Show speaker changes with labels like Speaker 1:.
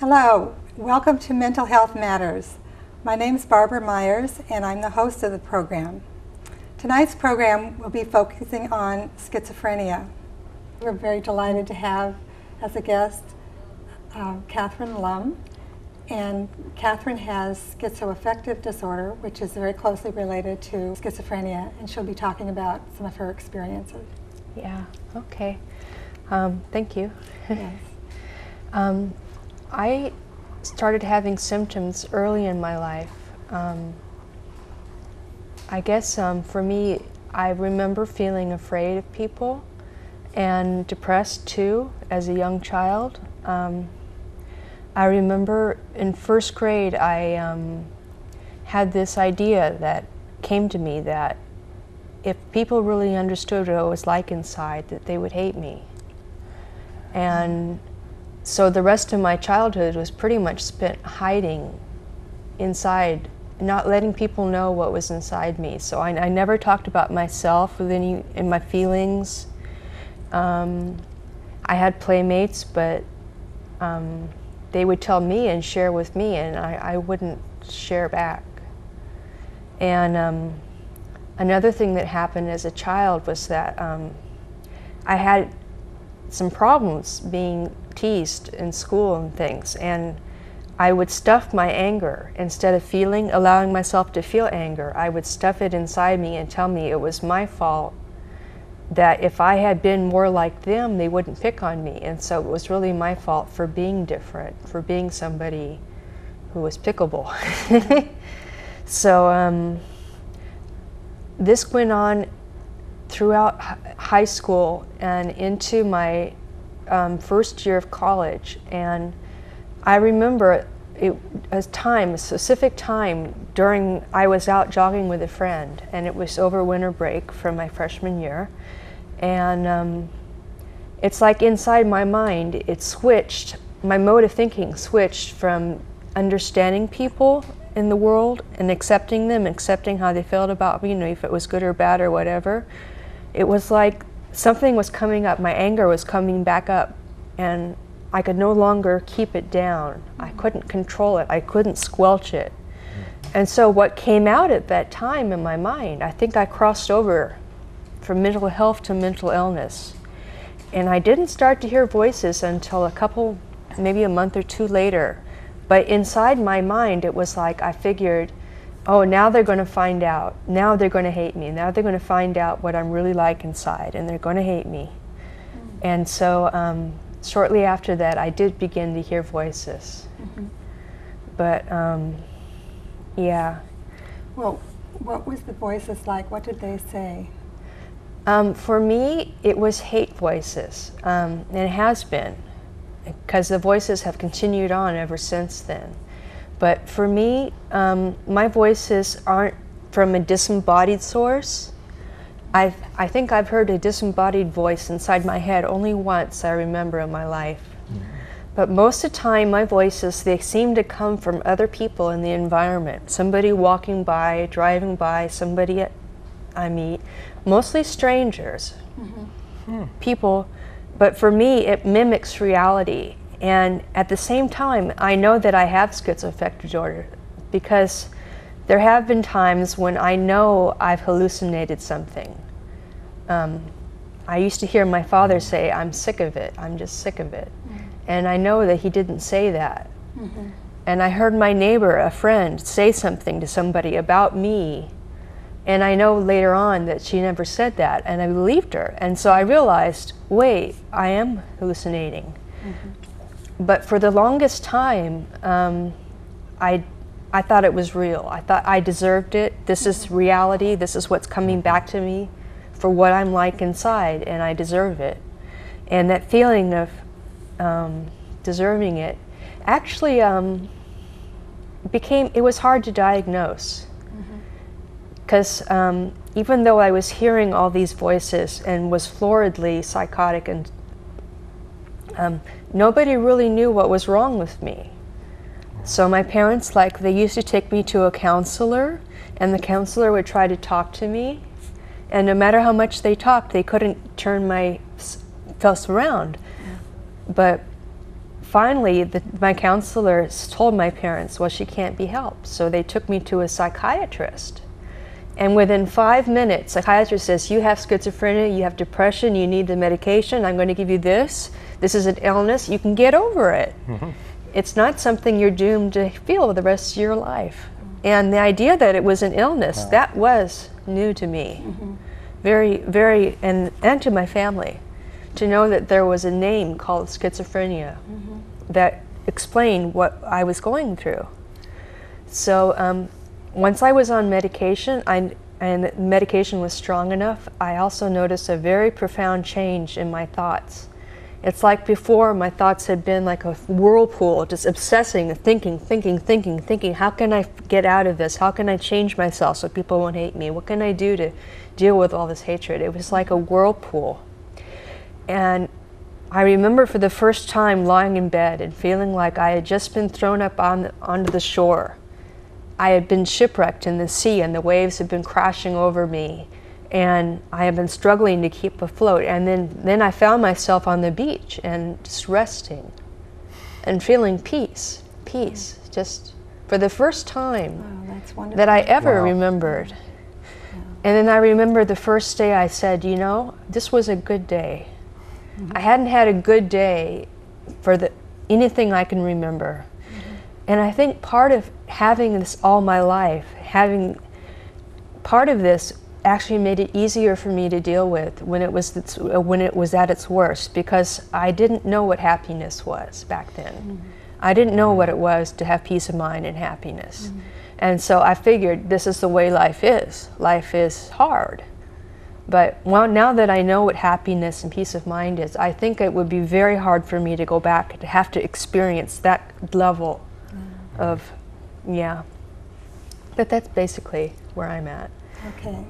Speaker 1: Hello, welcome to Mental Health Matters. My name is Barbara Myers and I'm the host of the program. Tonight's program will be focusing on schizophrenia. We're very delighted to have as a guest Catherine Lum. And Catherine has schizoaffective disorder, which is very closely related to schizophrenia, and she'll be talking about some of her experiences.
Speaker 2: Yeah, okay. Thank you.
Speaker 1: Yes.
Speaker 2: I started having symptoms early in my life. I guess for me, I remember feeling afraid of people and depressed too as a young child. I remember in first grade I had this idea that came to me that if people really understood what it was like inside, that they would hate me. And so the rest of my childhood was pretty much spent hiding inside, not letting people know what was inside me. So I never talked about myself with any in my feelings. I had playmates, but they would tell me and share with me, and I wouldn't share back. And another thing that happened as a child was that I had some problems being teased in school and things, and I would stuff my anger. Instead of allowing myself to feel anger, I would stuff it inside me and tell me it was my fault, that if I had been more like them, they wouldn't pick on me. And so it was really my fault for being different, for being somebody who was pickable. So this went on throughout high school and into my first year of college. And I remember a specific time during, I was out jogging with a friend, and it was over winter break from my freshman year. And it's like inside my mind, it switched, my mode of thinking switched from understanding people in the world and accepting them, accepting how they felt about me, if it was good or bad or whatever. It was like something was coming up, my anger was coming back up, and I could no longer keep it down. I couldn't control it, I couldn't squelch it. And so what came out at that time in my mind, I think I crossed over from mental health to mental illness. And I didn't start to hear voices until maybe a month or two later. But inside my mind, it was like I figured, oh, now they're going to find out. Now they're going to hate me. Now they're going to find out what I'm really like inside, and they're going to hate me. And so shortly after that, I did begin to hear voices. But yeah.
Speaker 1: Well, what was the voices like? What did they say?
Speaker 2: For me, it was hate voices, and it has been, because the voices have continued on ever since then. But for me, my voices aren't from a disembodied source. I think I've heard a disembodied voice inside my head only once, I remember, in my life. But most of the time, my voices, they seem to come from other people in the environment. Somebody walking by, driving by, somebody I meet, mostly strangers, people. But for me, it mimics reality. And at the same time, I know that I have schizoaffective disorder because there have been times when I know I've hallucinated something. I used to hear my father say, I'm sick of it, I'm just sick of it. And I know that he didn't say that. And I heard my neighbor, a friend, say something to somebody about me. And I know later on that she never said that, and I believed her. And so I realized, wait, I am hallucinating. But for the longest time, I thought it was real. I thought I deserved it. This is reality. This is what's coming back to me for what I'm like inside, and I deserve it. And that feeling of deserving it actually it was hard to diagnose. Because even though I was hearing all these voices and was floridly psychotic, and nobody really knew what was wrong with me. So my parents, they used to take me to a counselor, and the counselor would try to talk to me, and no matter how much they talked, they couldn't turn myself around. But finally, my counselor told my parents, well, she can't be helped. So they took me to a psychiatrist. And within 5 minutes, the psychiatrist says, you have schizophrenia, you have depression, you need the medication, I'm going to give you this. This is an illness, you can get over it. Mm-hmm. It's not something you're doomed to feel the rest of your life. And the idea that it was an illness, wow, that was new to me. Mm-hmm. Very, very, and to my family. To know that there was a name called schizophrenia, mm-hmm, that explained what I was going through. So once I was on medication, and the medication was strong enough, I also noticed a very profound change in my thoughts. It's like before, my thoughts had been like a whirlpool, just obsessing, thinking, how can I get out of this? How can I change myself so people won't hate me? What can I do to deal with all this hatred? It was like a whirlpool. And I remember for the first time lying in bed and feeling like I had just been thrown up onto the shore. I had been shipwrecked in the sea and the waves had been crashing over me. And I had been struggling to keep afloat. And then I found myself on the beach and just resting and feeling peace, just for the first time, wow, that's wonderful, that I ever, wow, remembered. Yeah. And then I remember the first day I said, you know, this was a good day. Mm-hmm. I hadn't had a good day for anything I can remember. Mm-hmm. And I think part of having this all my life, having part of this actually made it easier for me to deal with when it was at its worst, because I didn't know what happiness was back then. Mm-hmm. I didn't know what it was to have peace of mind and happiness. Mm-hmm. And so I figured this is the way life is. Life is hard. But now that I know what happiness and peace of mind is, I think it would be very hard for me to go back to have to experience that level of, yeah. But that's basically where I'm at.
Speaker 1: Okay.